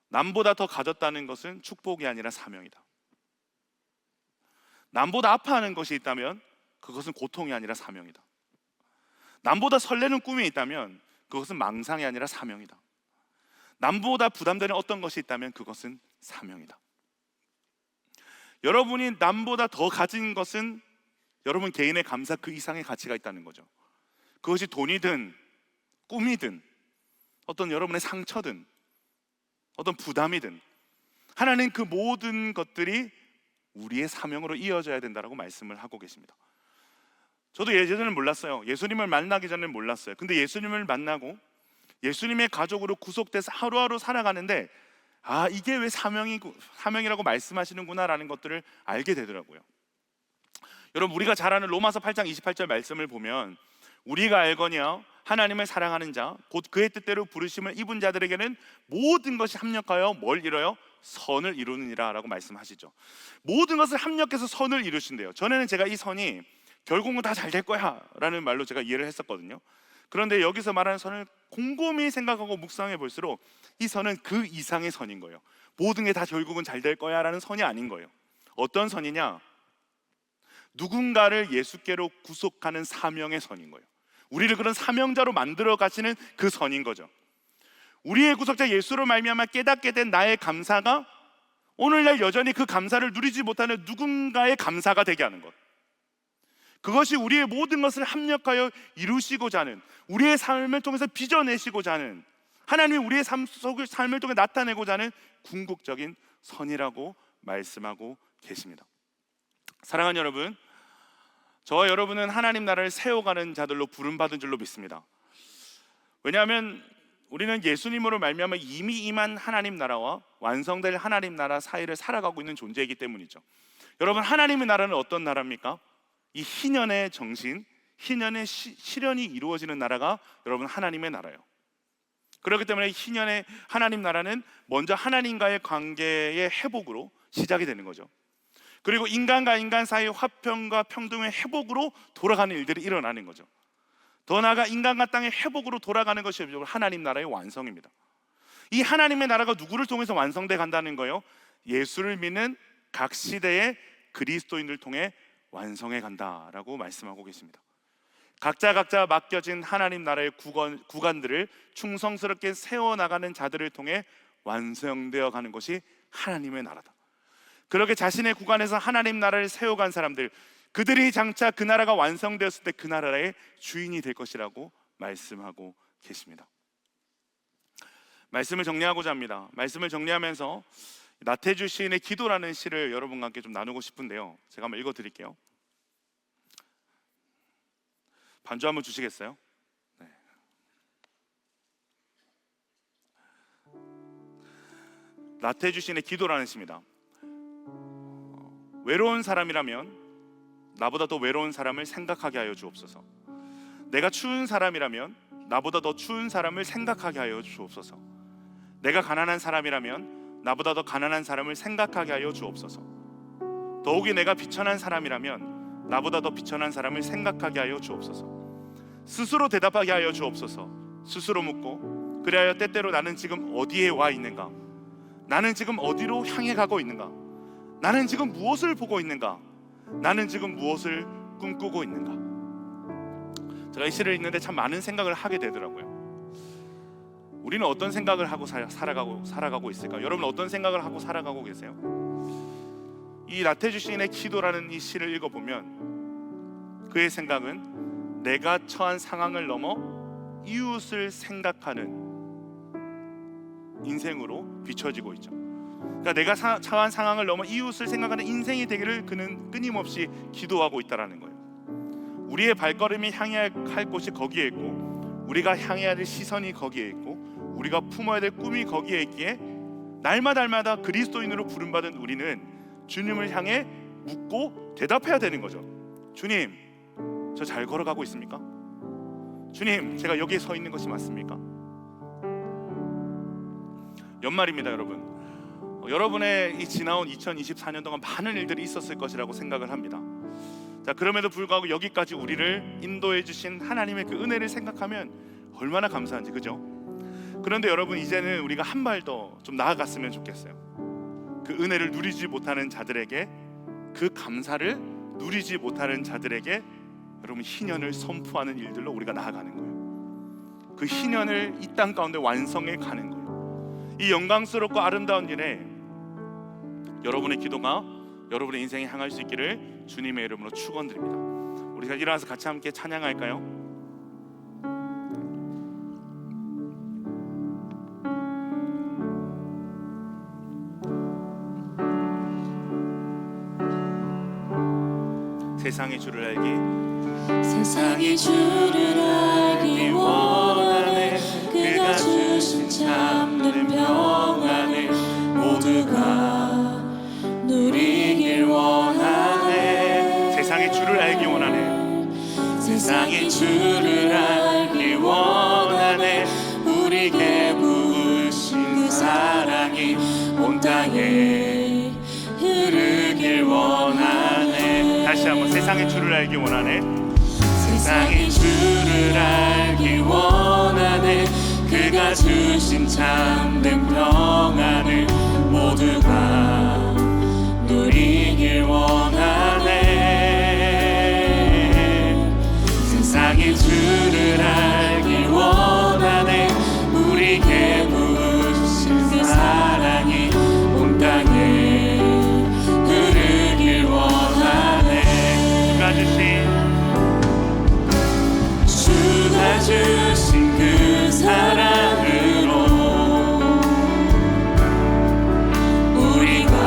S1: 남보다 더 가졌다는 것은 축복이 아니라 사명이다. 남보다 아파하는 것이 있다면 그것은 고통이 아니라 사명이다. 남보다 설레는 꿈이 있다면 그것은 망상이 아니라 사명이다. 남보다 부담되는 어떤 것이 있다면 그것은 사명이다. 여러분이 남보다 더 가진 것은 여러분 개인의 감사 그 이상의 가치가 있다는 거죠. 그것이 돈이든 꿈이든 어떤 여러분의 상처든 어떤 부담이든 하나님 그 모든 것들이 우리의 사명으로 이어져야 된다고 말씀을 하고 계십니다. 저도 예전에는 몰랐어요. 예수님을 만나기 전에는 몰랐어요. 근데 예수님을 만나고 예수님의 가족으로 구속돼서 하루하루 살아가는데 이게 왜 사명이라고 말씀하시는구나 라는 것들을 알게 되더라고요. 여러분, 우리가 잘 아는 로마서 8장 28절 말씀을 보면 우리가 알거니와 하나님을 사랑하는 자 곧 그의 뜻대로 부르심을 입은 자들에게는 모든 것이 합력하여 뭘 이뤄요? 선을 이루느니라 라고 말씀하시죠. 모든 것을 합력해서 선을 이루신대요. 전에는 제가 이 선이 결국은 다 잘 될 거야 라는 말로 제가 이해를 했었거든요. 그런데 여기서 말하는 선을 곰곰이 생각하고 묵상해 볼수록 이 선은 그 이상의 선인 거예요. 모든 게 다 결국은 잘 될 거야 라는 선이 아닌 거예요. 어떤 선이냐? 누군가를 예수께로 구속하는 사명의 선인 거예요. 우리를 그런 사명자로 만들어 가시는 그 선인 거죠. 우리의 구속자 예수로 말미암아 깨닫게 된 나의 감사가 오늘날 여전히 그 감사를 누리지 못하는 누군가의 감사가 되게 하는 것, 그것이 우리의 모든 것을 합력하여 이루시고자 하는, 우리의 삶을 통해서 빚어내시고자 하는, 하나님이 우리의 삶을 통해 나타내고자 하는 궁극적인 선이라고 말씀하고 계십니다. 사랑하는 여러분, 저와 여러분은 하나님 나라를 세워가는 자들로 부름받은 줄로 믿습니다. 왜냐하면 우리는 예수님으로 말미암아 이미 임한 하나님 나라와 완성될 하나님 나라 사이를 살아가고 있는 존재이기 때문이죠. 여러분, 하나님의 나라는 어떤 나라입니까? 이 희년의 정신, 희년의 실현이 이루어지는 나라가 여러분 하나님의 나라예요. 그렇기 때문에 희년의 하나님 나라는 먼저 하나님과의 관계의 회복으로 시작이 되는 거죠. 그리고 인간과 인간 사이의 화평과 평등의 회복으로 돌아가는 일들이 일어나는 거죠. 더 나아가 인간과 땅의 회복으로 돌아가는 것이 하나님 나라의 완성입니다. 이 하나님의 나라가 누구를 통해서 완성돼 간다는 거예요? 예수를 믿는 각 시대의 그리스도인을 통해 완성해 간다라고 말씀하고 계십니다. 각자 맡겨진 하나님 나라의 구간들을 충성스럽게 세워나가는 자들을 통해 완성되어 가는 것이 하나님의 나라다. 그렇게 자신의 구간에서 하나님 나라를 세워간 사람들, 그들이 장차 그 나라가 완성되었을 때 그 나라의 주인이 될 것이라고 말씀하고 계십니다. 말씀을 정리하고자 합니다. 말씀을 정리하면서 나태주 시인의 기도라는 시를 여러분과 함께 좀 나누고 싶은데요, 제가 한번 읽어드릴게요. 반주 한번 주시겠어요? 네. 나태주 시인의 기도라는 시입니다. 외로운 사람이라면 나보다 더 외로운 사람을 생각하게 하여 주옵소서. 내가 추운 사람이라면 나보다 더 추운 사람을 생각하게 하여 주옵소서. 내가 가난한 사람이라면 나보다 더 가난한 사람을 생각하게 하여 주옵소서. 더욱이 내가 비천한 사람이라면 나보다 더 비천한 사람을 생각하게 하여 주옵소서. 스스로 대답하게 하여 주옵소서. 스스로 묻고 그리하여 때때로 나는 지금 어디에 와 있는가? 나는 지금 어디로 향해 가고 있는가? 나는 지금 무엇을 보고 있는가? 나는 지금 무엇을 꿈꾸고 있는가? 제가 이 시를 읽는데 참 많은 생각을 하게 되더라고요. 우리는 어떤 생각을 하고 살아가고 있을까? 여러분 어떤 생각을 하고 살아가고 계세요? 이 나태주 시인의 기도라는 이 시를 읽어보면 그의 생각은 내가 처한 상황을 넘어 이웃을 생각하는 인생으로 비춰지고 있죠. 그러니까 내가 처한 상황을 넘어 이웃을 생각하는 인생이 되기를 그는 끊임없이 기도하고 있다라는 거예요. 우리의 발걸음이 향해야 할 곳이 거기에 있고, 우리가 향해야 될 시선이 거기에 있고, 우리가 품어야 될 꿈이 거기에 있기에 날마다 그리스도인으로 부름받은 우리는 주님을 향해 묻고 대답해야 되는 거죠. 주님, 저 잘 걸어가고 있습니까? 주님, 제가 여기에 서 있는 것이 맞습니까? 연말입니다, 여러분. 여러분의 이 지나온 2024년 동안 많은 일들이 있었을 것이라고 생각을 합니다. 자, 그럼에도 불구하고 여기까지 우리를 인도해 주신 하나님의 그 은혜를 생각하면 얼마나 감사한지, 그죠? 그런데 여러분, 이제는 우리가 한 발 더 좀 나아갔으면 좋겠어요. 그 은혜를 누리지 못하는 자들에게, 그 감사를 누리지 못하는 자들에게 여러분 희년을 선포하는 일들로 우리가 나아가는 거예요. 그 희년을 이 땅 가운데 완성해 가는 거예요. 이 영광스럽고 아름다운 일에 여러분의 기도가 여러분의 인생에 향할 수 있기를 주님의 이름으로 축원드립니다. 우리가 일어나서 같이 함께 찬양할까요? 세상의 주를 알기,
S2: 세상의 주를 알기 원하네. 그가 주신 참된 평안을 모두가 누리길 원하네.
S1: 세상의 주를 알기 원하네.
S2: 세상의 주를 알기 원하네. 우리에게 부으신 그 사랑이 온 땅에 흐르길 원하네.
S1: 다시 한번 세상의 주를 알기 원하네.
S2: 세상의 주를 알기 원하네. 그가 주신 참된 평안을 모두가 누리길 원하네. 세상의 주를 알기 원하네. 우리에게 부으신 그 사랑이 온 땅에 흐르길 원하네. 주가 주신 그 사랑으로 우리가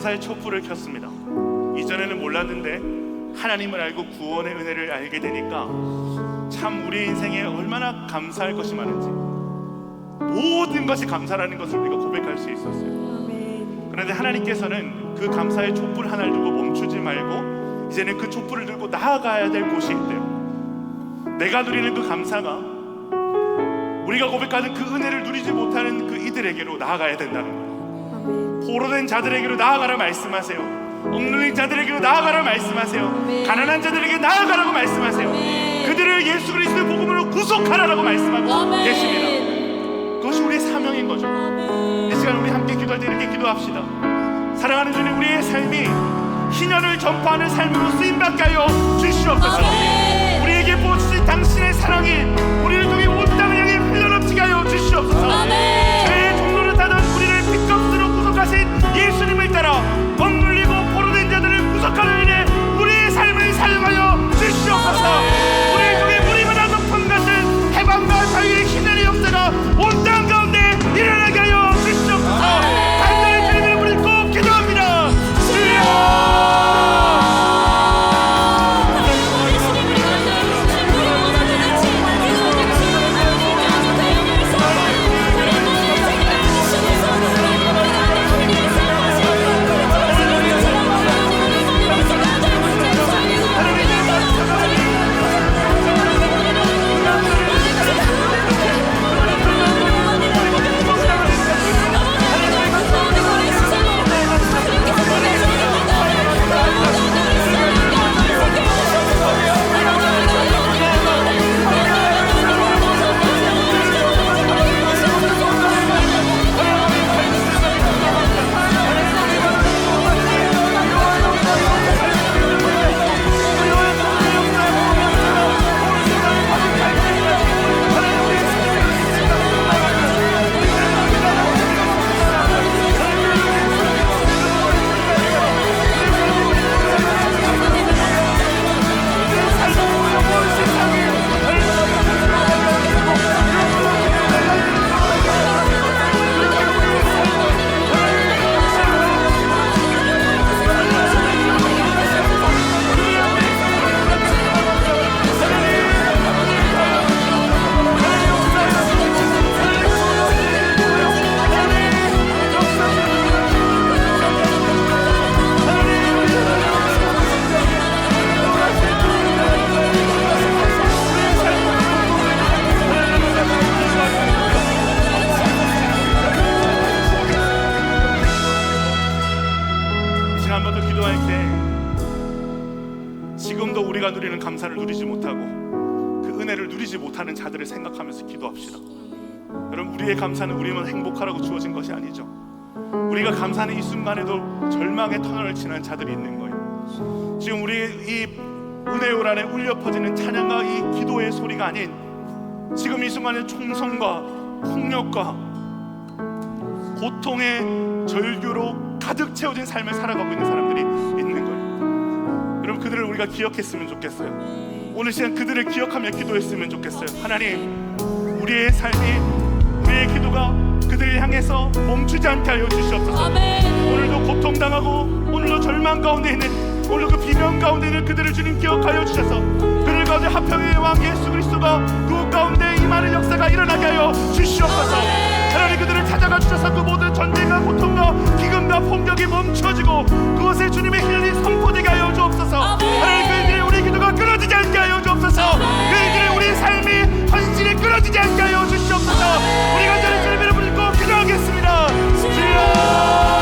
S1: 감사의 촛불을 켰습니다. 이전에는 몰랐는데 하나님을 알고 구원의 은혜를 알게 되니까 참 우리 인생에 얼마나 감사할 것이 많은지, 모든 것이 감사라는 것을 우리가 고백할 수 있었어요. 그런데 하나님께서는 그 감사의 촛불 하나를 두고 멈추지 말고 이제는 그 촛불을 들고 나아가야 될 곳이 있대요. 내가 누리는 그 감사가 우리가 고백하는 그 은혜를 누리지 못하는 그 이들에게로 나아가야 된다는 거예요. 포로된 자들에게로 나아가라 말씀하세요. 억눌린 자들에게로 나아가라 말씀하세요. 가난한 자들에게 나아가라고 말씀하세요. 그들을 예수 그리스도의 복음으로 구속하라라고 말씀하고 계십니다. 그것이 우리의 사명인 거죠. 이 시간 우리 함께 기도할 때 이렇게 기도합시다. 사랑하는 주님, 우리의 삶이 희년을 전파하는 삶으로 쓰임받게 하여 주시옵소서. 우리에게 부어주신 당신의 사랑이 우리를 통해 온 땅을 향해 흘러넘치게 하여 주시옵소서. 죄의 종로를 타던 우리를 빛값으로 구속하신 예수님을 따라 억눌리고 포로된 자들을 구속하는 일에 우리의 삶을 사용하여 주시옵소서. 우리를 통해 무리마다 높은 것은 해방과 자유의 희년의 역사가 온 땅 가운데 일어나게 하여 주시옵소서. 간절히 주님을 부르고 기도합니다. 주여, 우리가 누리는 감사를 누리지 못하고 그 은혜를 누리지 못하는 자들을 생각하면서 기도합시다. 여러분, 우리의 감사는 우리만 행복하라고 주어진 것이 아니죠. 우리가 감사하는 이 순간에도 절망의 터널을 지난 자들이 있는 거예요. 지금 우리의 이 은혜요 안에 울려 퍼지는 찬양과 이 기도의 소리가 아닌 지금 이 순간에 총성과 폭력과 고통의 절규로 가득 채워진 삶을 살아가고 있는 사람들이 있는 거예요. 여러분, 그들을 우리가 기억했으면 좋겠어요. 오늘 시간 그들을 기억하며 기도했으면 좋겠어요. 하나님, 우리의 삶이, 우리의 기도가 그들을 향해서 멈추지 않게 하여 주시옵소서. 오늘도 고통당하고 오늘도 절망 가운데 있는, 오늘 그 비명 가운데 있는 그들을 주님 기억하여 주셔서 그들 가운데 화평의 왕 예수 그리스도가 그 가운데 임하는 역사가 일어나게 하여 주시옵소서. 하나님, 그들을 찾아가 주셔서 그 모든 전쟁과 고통과 기근과 폭력이 멈춰지고 그것에 주님의 힐이 선포되게 하여 주옵소서. 하나님, 그들의 우리 기도가 끊어지지 않게 하여 주옵소서. 그들의 우리 삶이 헌신이 끊어지지 않게 하여 주시옵소서. 우리 간절히 주님의 이름을 부르고 기도하겠습니다. 주여,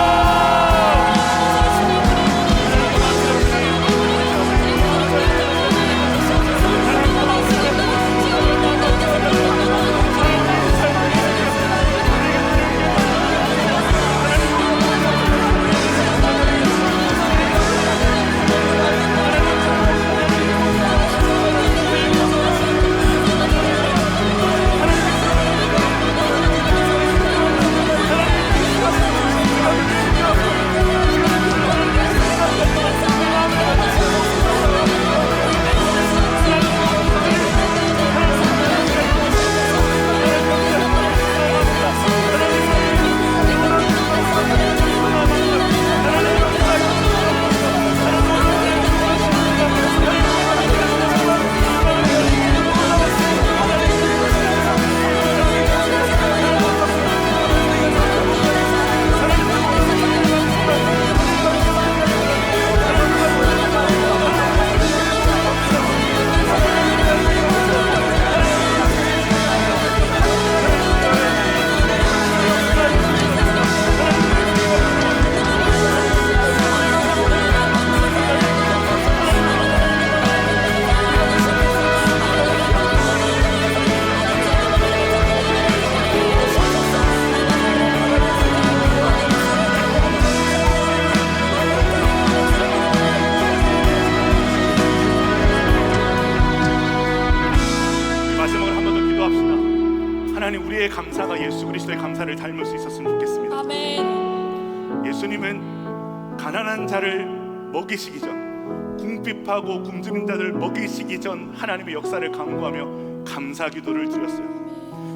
S1: 예수 그리스도의 감사를 닮을 수 있었으면 좋겠습니다.
S3: 아멘.
S1: 예수님은 가난한 자를 먹이시기 전, 궁핍하고 굶주린 자를 먹이시기 전 하나님의 역사를 간구하며 감사 기도를 드렸어요.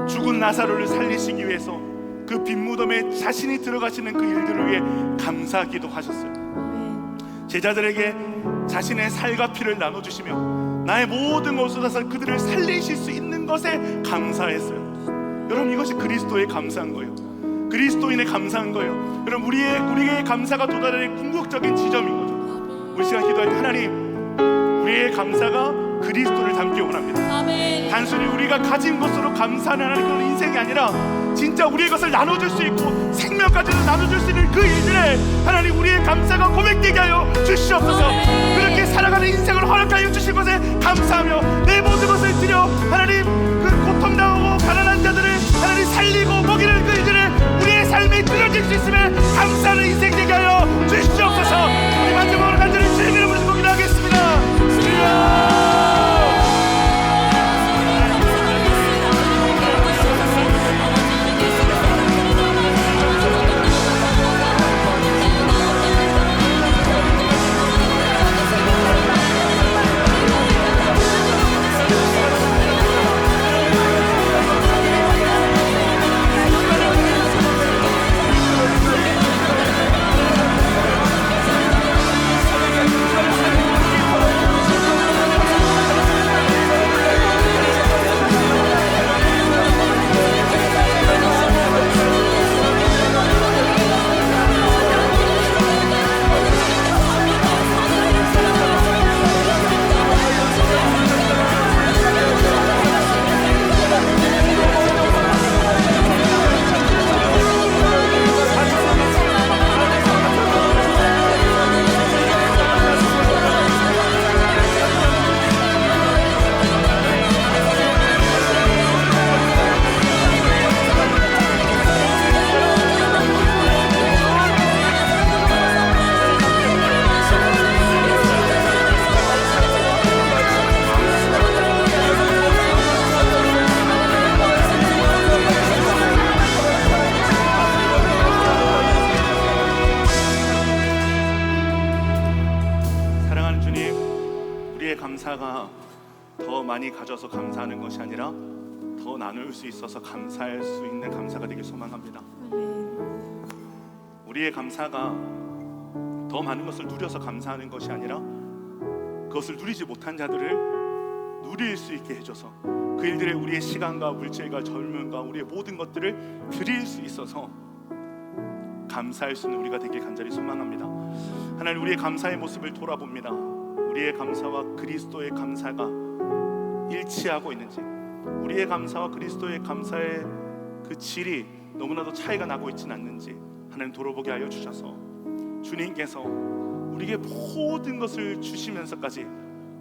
S1: 죽은 나사로를 살리시기 위해서 그 빈 무덤에 자신이 들어가시는 그 일들을 위해 감사 기도하셨어요. 제자들에게 자신의 살과 피를 나눠주시며 나의 모든 것을 쏟아서 그들을 살리실 수 있는 것에 감사했어요. 여러분, 이것이 그리스도의 감사한 거예요. 그리스도인의 감사한 거예요. 여러분, 우리의 감사가 도달하는 궁극적인 지점인 거죠. 우리 시간 기도할 때 하나님, 우리의 감사가 그리스도를 닮기 원합니다.
S3: 아멘.
S1: 단순히 우리가 가진 것으로 감사하는 그런 인생이 아니라 진짜 우리의 것을 나눠줄 수 있고 생명까지도 나눠줄 수 있는 그 일들에 하나님, 우리의 감사가 고백되게 하여 주시옵소서. 그렇게 살아가는 인생을 허락하여 주신 것에 감사하며 내 모든 것을 드려 하나님, 그 고통당하고 가난한 자들을 하나님 살리고 먹이는 그 일들을 우리의 삶에 드려질 수 있음에 감사하는 인생 되게 하여 주시옵소서. 우리 마지막으로 간절히 주의 이름으로 기도하겠습니다. 주여, 감사가 더 많이 가져서 감사하는 것이 아니라 더 나눌 수 있어서 감사할 수 있는 감사가 되길 소망합니다. 우리의 감사가 더 많은 것을 누려서 감사하는 것이 아니라 그것을 누리지 못한 자들을 누릴 수 있게 해줘서 그 일들에 우리의 시간과 물질과 젊음과 우리의 모든 것들을 드릴 수 있어서 감사할 수 있는 우리가 되길 간절히 소망합니다. 하나님, 우리의 감사의 모습을 돌아봅니다. 우리의 감사와 그리스도의 감사가 일치하고 있는지, 우리의 감사와 그리스도의 감사의 그 질이 너무나도 차이가 나고 있지는 않는지 하나님 돌아보게 하여 주셔서 주님께서 우리에게 모든 것을 주시면서까지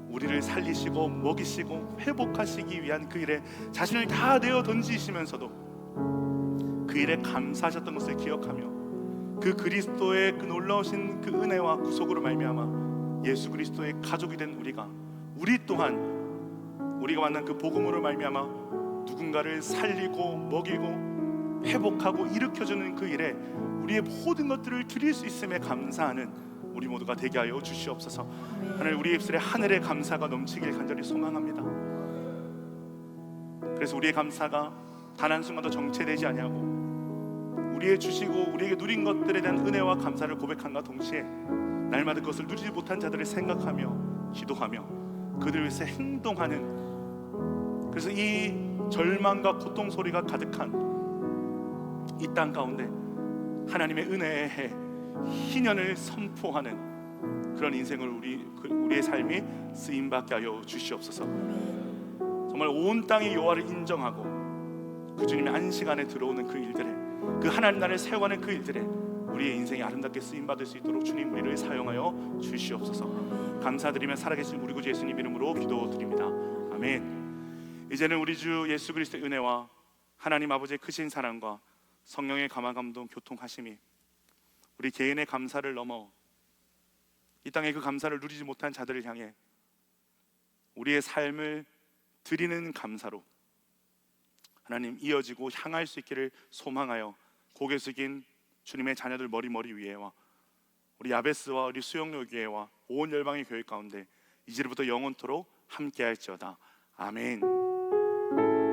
S1: 우리를 살리시고 먹이시고 회복하시기 위한 그 일에 자신을 다 내어 던지시면서도 그 일에 감사하셨던 것을 기억하며 그 그리스도의 그 놀라우신 그 은혜와 구속으로 말미암아 예수 그리스도의 가족이 된 우리 또한 우리가 만난 그 복음으로 말미암아 누군가를 살리고 먹이고 회복하고 일으켜주는 그 일에 우리의 모든 것들을 드릴 수 있음에 감사하는 우리 모두가 되게 하여 주시옵소서. 하나님, 우리의 입술에 하늘의 감사가 넘치길 간절히 소망합니다. 그래서 우리의 감사가 단 한순간도 정체되지 아니하고 우리의 주시고 우리에게 누린 것들에 대한 은혜와 감사를 고백함과 동시에 날마다 그것을 누리지 못한 자들을 생각하며 기도하며 그들을 위해서 행동하는, 그래서 이 절망과 고통 소리가 가득한 이 땅 가운데 하나님의 은혜의 해 희년을 선포하는 그런 인생을 우리의 삶이 쓰임받게 하여 주시옵소서. 정말 온 땅이 여호와를 인정하고 그 주님의 안식 안에 들어오는 그 일들에, 그 하나님 나라를 세워가는 그 일들에 우리의 인생이 아름답게 쓰임받을 수 있도록 주님 우리를 사용하여 주시옵소서. 감사드리며 살아계신 우리 구주 예수님 이름으로 기도드립니다. 아멘. 이제는 우리 주 예수 그리스도의 은혜와 하나님 아버지의 크신 사랑과 성령의 감화감동 교통하심이 우리 개인의 감사를 넘어 이 땅에 그 감사를 누리지 못한 자들을 향해 우리의 삶을 드리는 감사로 하나님 이어지고 향할 수 있기를 소망하여 고개 숙인 주님의 자녀들 머리 위에와 우리 야베스와 우리 수영로 교회와 온 열방의 교회 가운데 이제부터 영원토록 함께할지어다. 아멘.